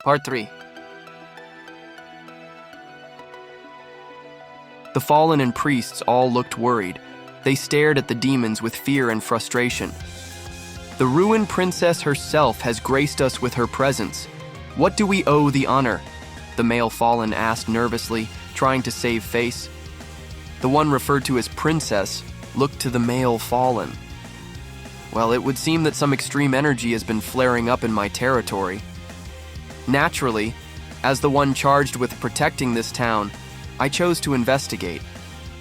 Part 3. The fallen and priests all looked worried. They stared at the demons with fear and frustration. The ruined princess herself has graced us with her presence. What do we owe the honor? The male fallen asked nervously, trying to save face. The one referred to as princess looked to the male fallen. Well, it would seem that some extreme energy has been flaring up in my territory. Naturally, as the one charged with protecting this town, I chose to investigate.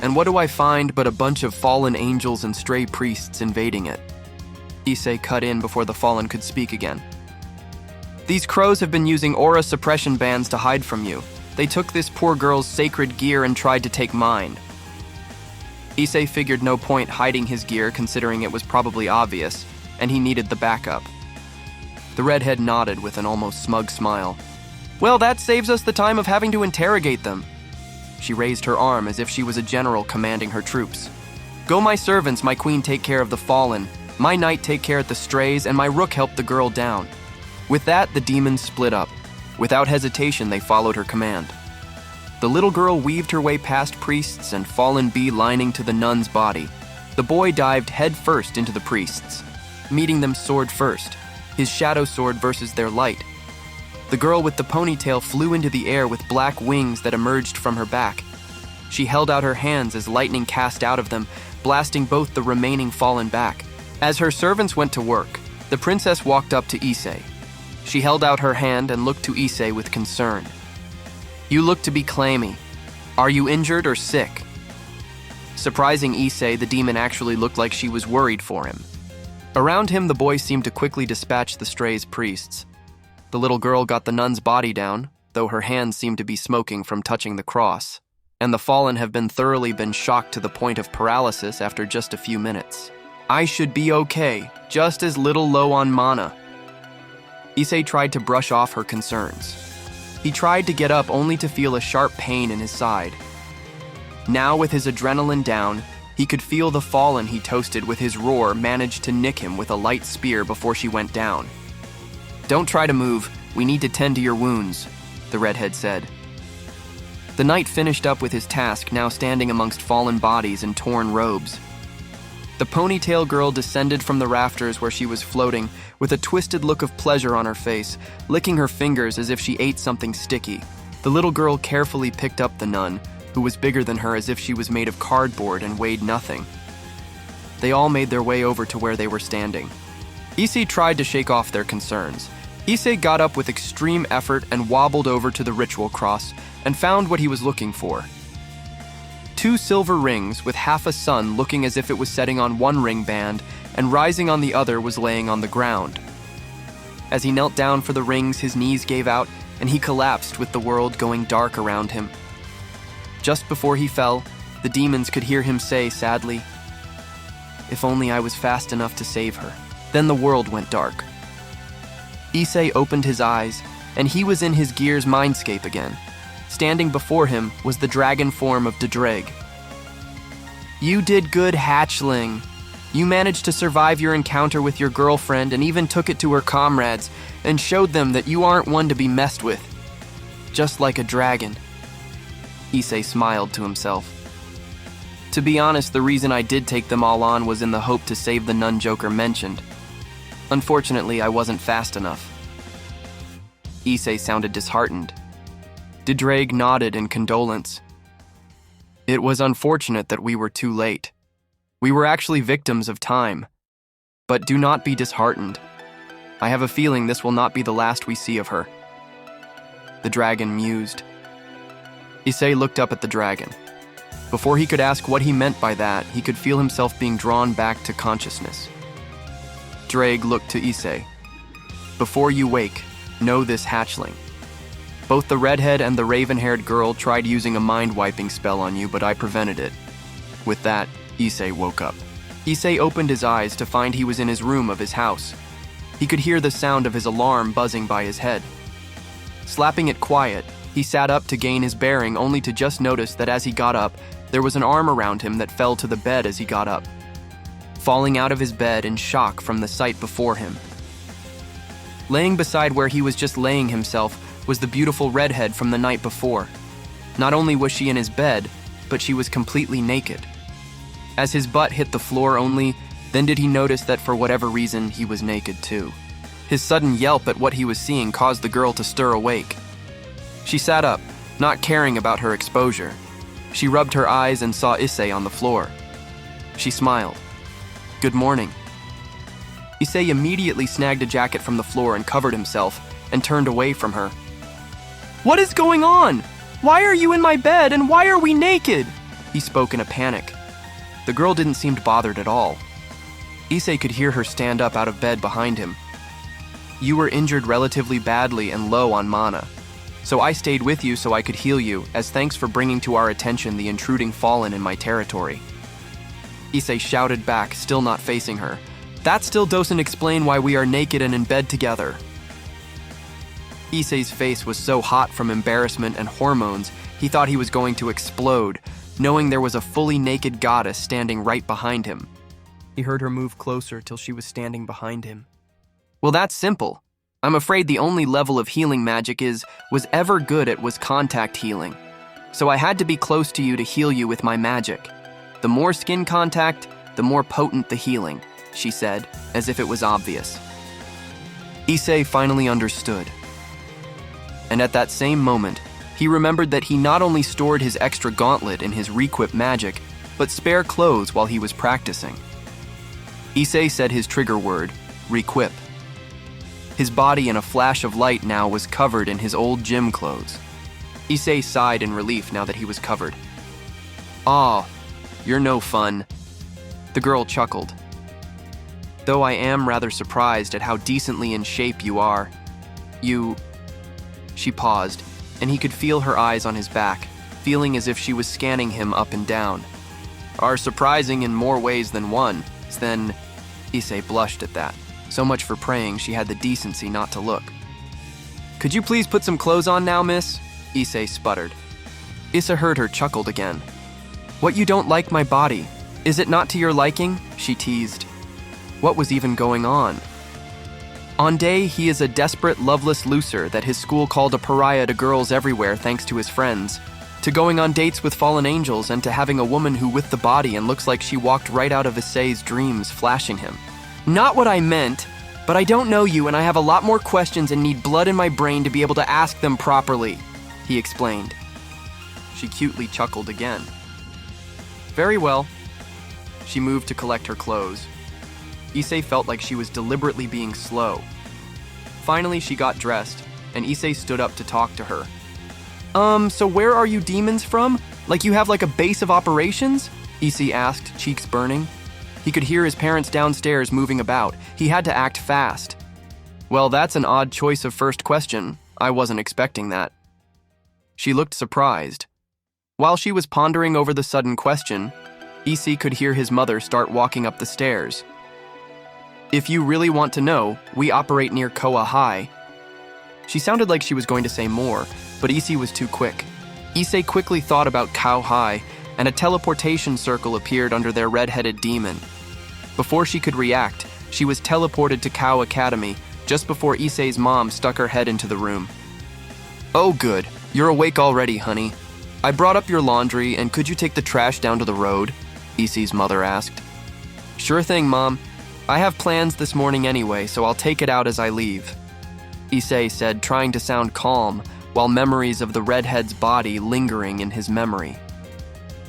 And what do I find but a bunch of fallen angels and stray priests invading it? Issei cut in before the fallen could speak again. These crows have been using aura suppression bands to hide from you. They took this poor girl's sacred gear and tried to take mine. Issei figured no point hiding his gear considering it was probably obvious, and he needed the backup. The redhead nodded with an almost smug smile. Well, that saves us the time of having to interrogate them. She raised her arm as if she was a general commanding her troops. Go, my servants, my queen take care of the fallen. My knight take care of the strays, and my rook help the girl down. With that, the demons split up. Without hesitation, they followed her command. The little girl weaved her way past priests and fallen bee lining to the nun's body. The boy dived head first into the priests, meeting them sword first, his shadow sword versus their light. The girl with the ponytail flew into the air with black wings that emerged from her back. She held out her hands as lightning cast out of them, blasting both the remaining fallen back. As her servants went to work, the princess walked up to Issei. She held out her hand and looked to Issei with concern. You look to be clammy. Are you injured or sick? Surprising Issei, the demon actually looked like she was worried for him. Around him, the boy seemed to quickly dispatch the stray's priests. The little girl got the nun's body down, though her hands seemed to be smoking from touching the cross, and the fallen have been thoroughly shocked to the point of paralysis after just a few minutes. I should be okay, just as little low on mana. Issei tried to brush off her concerns. He tried to get up only to feel a sharp pain in his side. Now, with his adrenaline down, he could feel the fallen he toasted with his roar managed to nick him with a light spear before she went down. Don't try to move, we need to tend to your wounds, the redhead said. The knight finished up with his task, now standing amongst fallen bodies and torn robes. The ponytail girl descended from the rafters where she was floating with a twisted look of pleasure on her face, licking her fingers as if she ate something sticky. The little girl carefully picked up the nun, who was bigger than her as if she was made of cardboard and weighed nothing. They all made their way over to where they were standing. Issei tried to shake off their concerns. Issei got up with extreme effort and wobbled over to the ritual cross and found what he was looking for. 2 silver rings with half a sun looking as if it was setting on one ring band and rising on the other was laying on the ground. As he knelt down for the rings, his knees gave out and he collapsed with the world going dark around him. Just before he fell, the demons could hear him say sadly, "If only I was fast enough to save her." Then the world went dark. Issei opened his eyes, and he was in his gear's mindscape again. Standing before him was the dragon form of DxD. You did good, hatchling. You managed to survive your encounter with your girlfriend and even took it to her comrades and showed them that you aren't one to be messed with. Just like a dragon. Issei smiled to himself. To be honest, the reason I did take them all on was in the hope to save the nun Joker mentioned. Unfortunately, I wasn't fast enough. Issei sounded disheartened. DxD nodded in condolence. It was unfortunate that we were too late. We were actually victims of time. But do not be disheartened. I have a feeling this will not be the last we see of her. The dragon mused. Issei looked up at the dragon. Before he could ask what he meant by that, he could feel himself being drawn back to consciousness. DxD looked to Issei. Before you wake, know this, hatchling. Both the redhead and the raven-haired girl tried using a mind-wiping spell on you, but I prevented it. With that, Issei woke up. Issei opened his eyes to find he was in his room of his house. He could hear the sound of his alarm buzzing by his head. Slapping it quiet, he sat up to gain his bearing only to just notice that as he got up, there was an arm around him that fell to the bed as he got up, falling out of his bed in shock from the sight before him. Laying beside where he was just laying himself was the beautiful redhead from the night before. Not only was she in his bed, but she was completely naked. As his butt hit the floor only, then did he notice that for whatever reason, he was naked too. His sudden yelp at what he was seeing caused the girl to stir awake. She sat up, not caring about her exposure. She rubbed her eyes and saw Issei on the floor. She smiled. "Good morning." Issei immediately snagged a jacket from the floor and covered himself, and turned away from her. "What is going on? Why are you in my bed and why are we naked?" He spoke in a panic. The girl didn't seem bothered at all. Issei could hear her stand up out of bed behind him. "You were injured relatively badly and low on mana. So I stayed with you so I could heal you, as thanks for bringing to our attention the intruding fallen in my territory." Issei shouted back, still not facing her. "That still doesn't explain why we are naked and in bed together." Issei's face was so hot from embarrassment and hormones, he thought he was going to explode, knowing there was a fully naked goddess standing right behind him. He heard her move closer till she was standing behind him. "Well, that's simple. I'm afraid the only level of healing magic was ever good at was contact healing. So I had to be close to you to heal you with my magic. The more skin contact, the more potent the healing," she said, as if it was obvious. Issei finally understood. And at that same moment, he remembered that he not only stored his extra gauntlet in his requip magic, but spare clothes while he was practicing. Issei said his trigger word, requip. His body in a flash of light now was covered in his old gym clothes. Issei sighed in relief now that he was covered. "Aw, you're no fun." The girl chuckled. "Though I am rather surprised at how decently in shape you are. She paused, and he could feel her eyes on his back, feeling as if she was scanning him up and down. "Are surprising in more ways than one, then..." Issei blushed at that. So much for praying she had the decency not to look. "Could you please put some clothes on now, miss?" Issei sputtered. Issa heard her chuckled again. "What, you don't like my body? Is it not to your liking?" she teased. What was even going on? On day, he is a desperate, loveless loser that his school called a pariah to girls everywhere thanks to his friends, to going on dates with fallen angels and to having a woman who with the body and looks like she walked right out of Issei's dreams flashing him. "Not what I meant, but I don't know you and I have a lot more questions and need blood in my brain to be able to ask them properly," he explained. She cutely chuckled again. "Very well." She moved to collect her clothes. Issei felt like she was deliberately being slow. Finally, she got dressed, and Issei stood up to talk to her. So where are you demons from? Like you have like a base of operations?" Issei asked, cheeks burning. He could hear his parents downstairs moving about. He had to act fast. "Well, that's an odd choice of first question. I wasn't expecting that." She looked surprised. While she was pondering over the sudden question, Issei could hear his mother start walking up the stairs. "If you really want to know, we operate near Koa High." She sounded like she was going to say more, but Issei was too quick. Issei quickly thought about Koa High, and a teleportation circle appeared under their red-headed demon. Before she could react, she was teleported to Cow Academy just before Issei's mom stuck her head into the room. "Oh good, you're awake already, honey. I brought up your laundry, and could you take the trash down to the road?" Issei's mother asked. "Sure thing, Mom. I have plans this morning anyway, so I'll take it out as I leave," Issei said, trying to sound calm, while memories of the redhead's body lingering in his memory.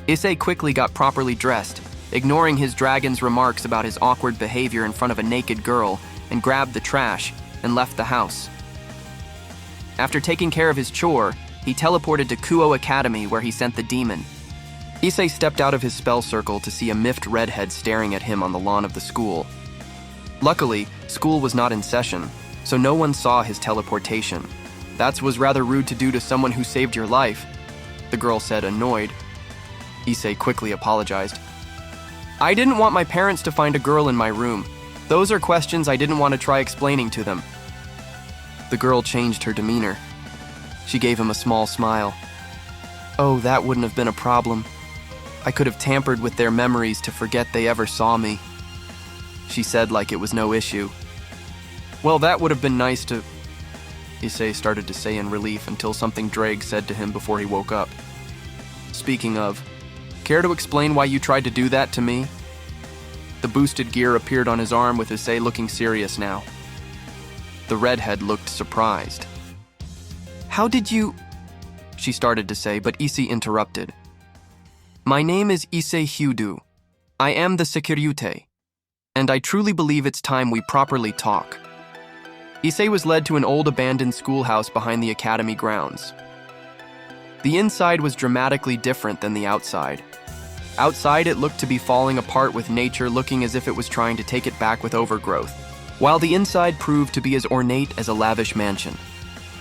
Issei quickly got properly dressed, ignoring his dragon's remarks about his awkward behavior in front of a naked girl, and grabbed the trash and left the house. After taking care of his chore, he teleported to Kuo Academy where he sent the demon. Issei stepped out of his spell circle to see a miffed redhead staring at him on the lawn of the school. Luckily, school was not in session, so no one saw his teleportation. "That was rather rude to do to someone who saved your life," the girl said, annoyed. Issei quickly apologized. "I didn't want my parents to find a girl in my room. Those are questions I didn't want to try explaining to them." The girl changed her demeanor. She gave him a small smile. "Oh, that wouldn't have been a problem. I could have tampered with their memories to forget they ever saw me," she said like it was no issue. "Well, that would have been nice to..." Issei started to say in relief until something Drake said to him before he woke up. Speaking of, care to explain why you tried to do that to me? The boosted gear appeared on his arm with Issei looking serious now. The redhead looked surprised. How did you... She started to say, but Issei interrupted. My name is Issei Hyudu. I am the Securite, and I truly believe it's time we properly talk. Issei was led to an old abandoned schoolhouse behind the academy grounds. The inside was dramatically different than the outside. Outside, it looked to be falling apart with nature looking as if it was trying to take it back with overgrowth, while the inside proved to be as ornate as a lavish mansion.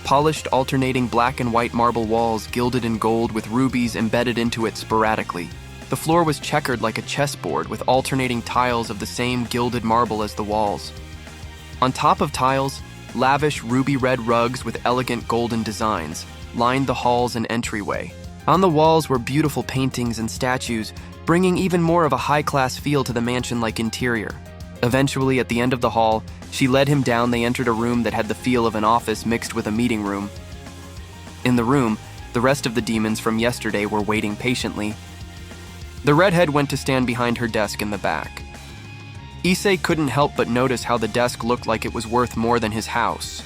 Polished, alternating black and white marble walls gilded in gold with rubies embedded into it sporadically. The floor was checkered like a chessboard with alternating tiles of the same gilded marble as the walls. On top of tiles, lavish ruby-red rugs with elegant golden designs lined the halls and entryway. On the walls were beautiful paintings and statues, bringing even more of a high-class feel to the mansion-like interior. Eventually, at the end of the hall, she led him down. They entered a room that had the feel of an office mixed with a meeting room. In the room, the rest of the demons from yesterday were waiting patiently. The redhead went to stand behind her desk in the back. Issei couldn't help but notice how the desk looked like it was worth more than his house.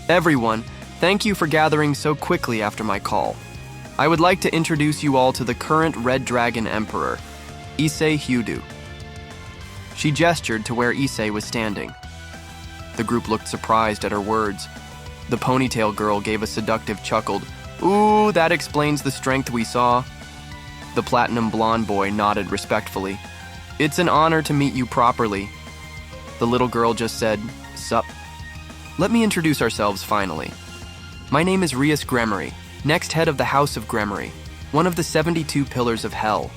Everyone, thank you for gathering so quickly after my call. I would like to introduce you all to the current Red Dragon Emperor, Issei Hyudu. She gestured to where Issei was standing. The group looked surprised at her words. The ponytail girl gave a seductive chuckle. Ooh, that explains the strength we saw. The platinum blonde boy nodded respectfully. It's an honor to meet you properly. The little girl just said, Sup. Let me introduce ourselves finally. My name is Rias Gremory, next head of the House of Gremory, one of the 72 Pillars of Hell.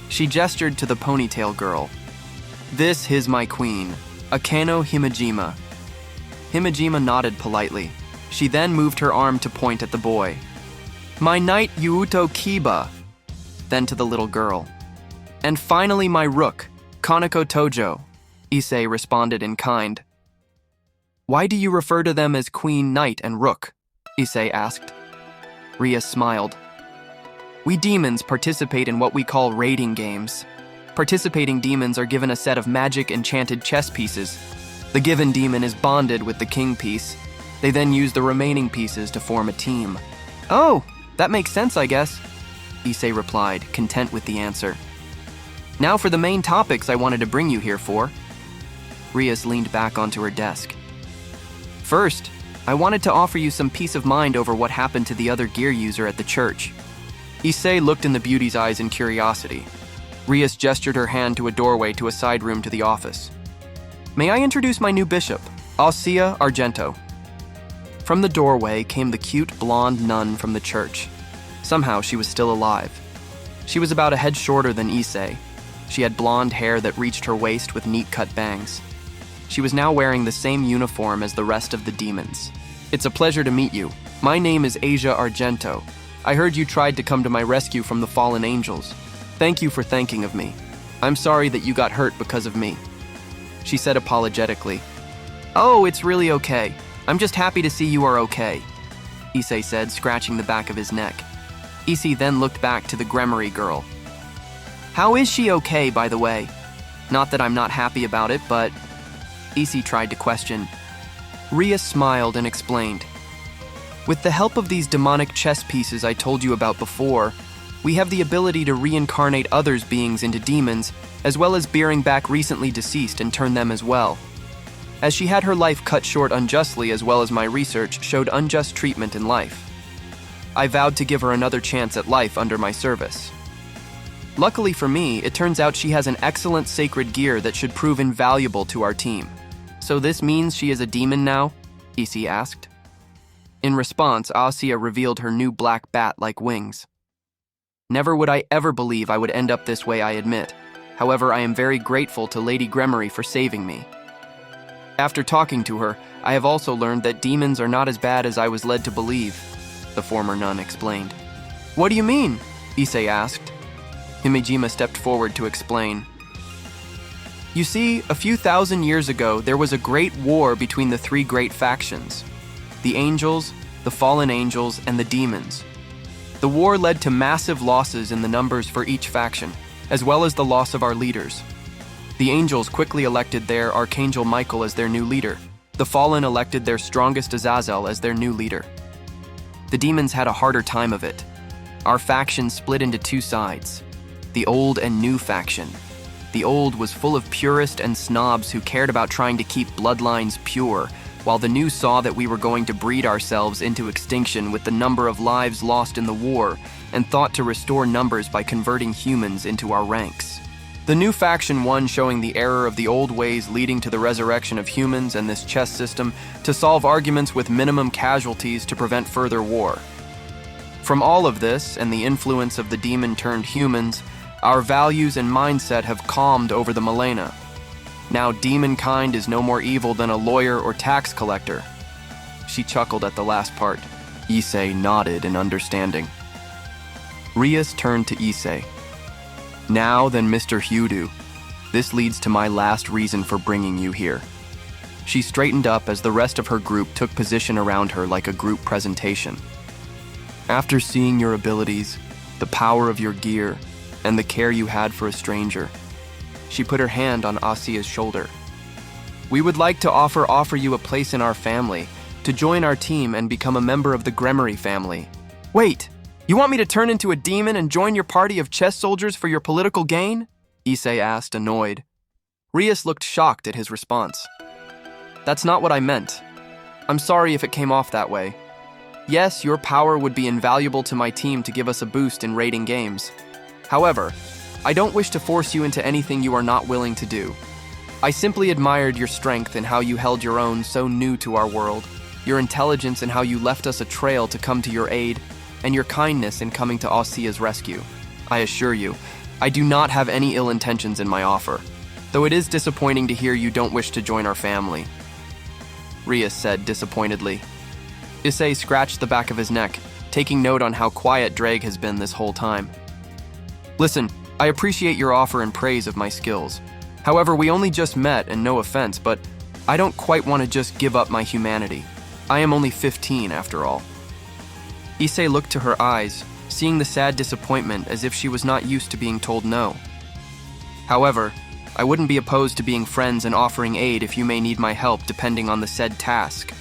She gestured to the ponytail girl. This is my queen, Akano Himejima. Himejima nodded politely. She then moved her arm to point at the boy. My knight Yuuto Kiba. Then to the little girl. And finally my rook, Kaneko Tojo, Issei responded in kind. Why do you refer to them as queen, knight, and rook? Issei asked. Rias smiled. We demons participate in what we call raiding games. Participating demons are given a set of magic enchanted chess pieces. The given demon is bonded with the king piece. They then use the remaining pieces to form a team. Oh, that makes sense, I guess, Issei replied, content with the answer. Now for the main topics I wanted to bring you here for. Rias leaned back onto her desk. First, I wanted to offer you some peace of mind over what happened to the other gear user at the church. Issei looked in the beauty's eyes in curiosity. Rias gestured her hand to a doorway to a side room to the office. May I introduce my new bishop, Issei Argento? From the doorway came the cute blonde nun from the church. Somehow she was still alive. She was about a head shorter than Issei. She had blonde hair that reached her waist with neat-cut bangs. She was now wearing the same uniform as the rest of the demons. It's a pleasure to meet you. My name is Issei Argento. I heard you tried to come to my rescue from the fallen angels. Thank you for thinking of me. I'm sorry that you got hurt because of me, she said apologetically. Oh, it's really okay. I'm just happy to see you are okay, Issei said, scratching the back of his neck. Issei then looked back to the Gremory girl. How is she okay, by the way? Not that I'm not happy about it, but... Issei tried to question. Rias smiled and explained. With the help of these demonic chess pieces I told you about before, we have the ability to reincarnate others' beings into demons, as well as bearing back recently deceased and turn them as well. As she had her life cut short unjustly, as well as my research showed unjust treatment in life, I vowed to give her another chance at life under my service. Luckily for me, it turns out she has an excellent sacred gear that should prove invaluable to our team. So this means she is a demon now? Issei asked. In response, Issei revealed her new black bat-like wings. Never would I ever believe I would end up this way, I admit. However, I am very grateful to Lady Gremory for saving me. After talking to her, I have also learned that demons are not as bad as I was led to believe, the former nun explained. What do you mean? Issei asked. Himejima stepped forward to explain. You see, a few thousand years ago, there was a great war between the three great factions. the angels, the fallen angels, and the demons. The war led to massive losses in the numbers for each faction, as well as the loss of our leaders. The angels quickly elected their Archangel Michael as their new leader. The fallen elected their strongest Azazel as their new leader. The demons had a harder time of it. Our faction split into two sides, the old and new faction. The old was full of purists and snobs who cared about trying to keep bloodlines pure, while the new saw that we were going to breed ourselves into extinction with the number of lives lost in the war, and thought to restore numbers by converting humans into our ranks. The new faction won, showing the error of the old ways leading to the resurrection of humans and this chess system to solve arguments with minimum casualties to prevent further war. From all of this and the influence of the demon-turned humans, our values and mindset have calmed over the millennia. Now demonkind is no more evil than a lawyer or tax collector. She chuckled at the last part. Issei nodded in understanding. Rias turned to Issei. Now then, Mr. Hudu, this leads to my last reason for bringing you here. She straightened up as the rest of her group took position around her like a group presentation. After seeing your abilities, the power of your gear, and the care you had for a stranger, she put her hand on Asia's shoulder. We would like to offer you a place in our family, to join our team and become a member of the Gremory family. Wait, you want me to turn into a demon and join your party of chess soldiers for your political gain? Issei asked, annoyed. Rias looked shocked at his response. That's not what I meant. I'm sorry if it came off that way. Yes, your power would be invaluable to my team to give us a boost in raiding games. However, I don't wish to force you into anything you are not willing to do. I simply admired your strength and how you held your own so new to our world, your intelligence and how you left us a trail to come to your aid, and your kindness in coming to Asia's rescue. I assure you, I do not have any ill intentions in my offer, though it is disappointing to hear you don't wish to join our family. Rias said disappointedly. Issei scratched the back of his neck, taking note on how quiet Drag has been this whole time. Listen, I appreciate your offer and praise of my skills. However, we only just met, and no offense, but I don't quite want to just give up my humanity. I am only 15 after all. Issei looked to her eyes, seeing the sad disappointment as if she was not used to being told no. However, I wouldn't be opposed to being friends and offering aid if you may need my help depending on the said task.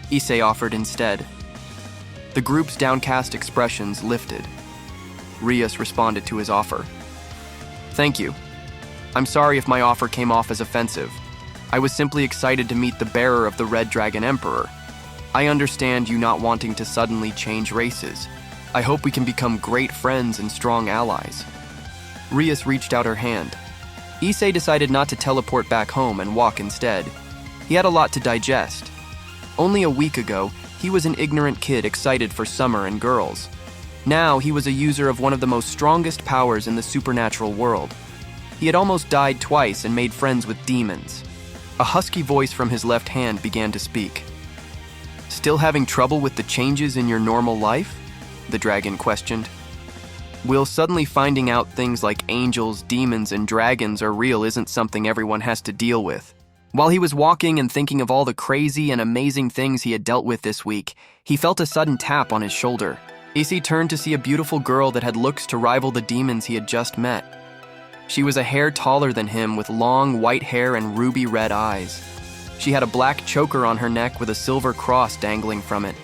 Issei offered instead. The group's downcast expressions lifted. Rias responded to his offer. Thank you. I'm sorry if my offer came off as offensive. I was simply excited to meet the bearer of the Red Dragon Emperor. I understand you not wanting to suddenly change races. I hope we can become great friends and strong allies. Rias reached out her hand. Issei decided not to teleport back home and walk instead. He had a lot to digest. Only a week ago, he was an ignorant kid excited for summer and girls. Now he was a user of one of the most strongest powers in the supernatural world. He had almost died twice and made friends with demons. A husky voice from his left hand began to speak. Still having trouble with the changes in your normal life? The dragon questioned. Will suddenly finding out things like angels, demons, and dragons are real isn't something everyone has to deal with. While he was walking and thinking of all the crazy and amazing things he had dealt with this week, he felt a sudden tap on his shoulder. Issei turned to see a beautiful girl that had looks to rival the demons he had just met. She was a hair taller than him with long white hair and ruby red eyes. She had a black choker on her neck with a silver cross dangling from it.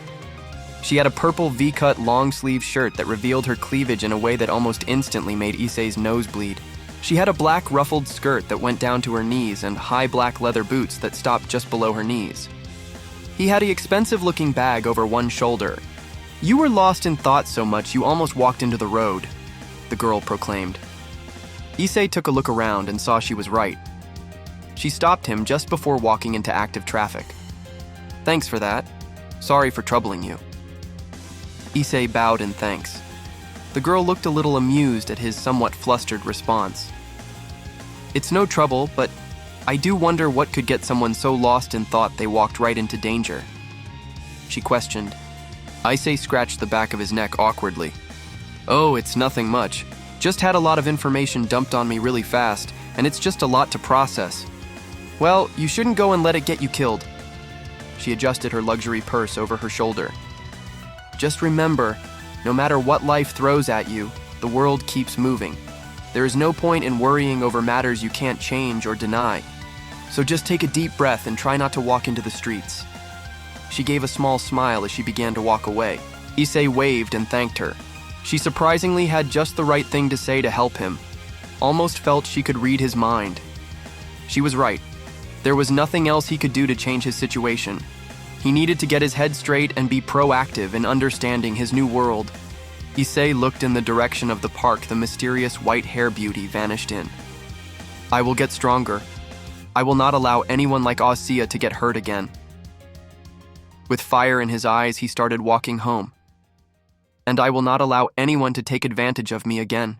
She had a purple V-cut long-sleeve shirt that revealed her cleavage in a way that almost instantly made Issei's nose bleed. She had a black ruffled skirt that went down to her knees and high black leather boots that stopped just below her knees. He had an expensive-looking bag over one shoulder. You were lost in thought so much you almost walked into the road, the girl proclaimed. Issei took a look around and saw she was right. She stopped him just before walking into active traffic. Thanks for that. Sorry for troubling you. Issei bowed in thanks. The girl looked a little amused at his somewhat flustered response. It's no trouble, but I do wonder what could get someone so lost in thought they walked right into danger. She questioned. Issei scratched the back of his neck awkwardly. Oh, it's nothing much. Just had a lot of information dumped on me really fast, and it's just a lot to process. Well, you shouldn't go and let it get you killed. She adjusted her luxury purse over her shoulder. Just remember, no matter what life throws at you, the world keeps moving. There is no point in worrying over matters you can't change or deny. So just take a deep breath and try not to walk into the streets. She gave a small smile as she began to walk away. Issei waved and thanked her. She surprisingly had just the right thing to say to help him. Almost felt she could read his mind. She was right. There was nothing else he could do to change his situation. He needed to get his head straight and be proactive in understanding his new world. Issei looked in the direction of the park the mysterious white hair beauty vanished in. I will get stronger. I will not allow anyone like Issei to get hurt again. With fire in his eyes, he started walking home. And I will not allow anyone to take advantage of me again.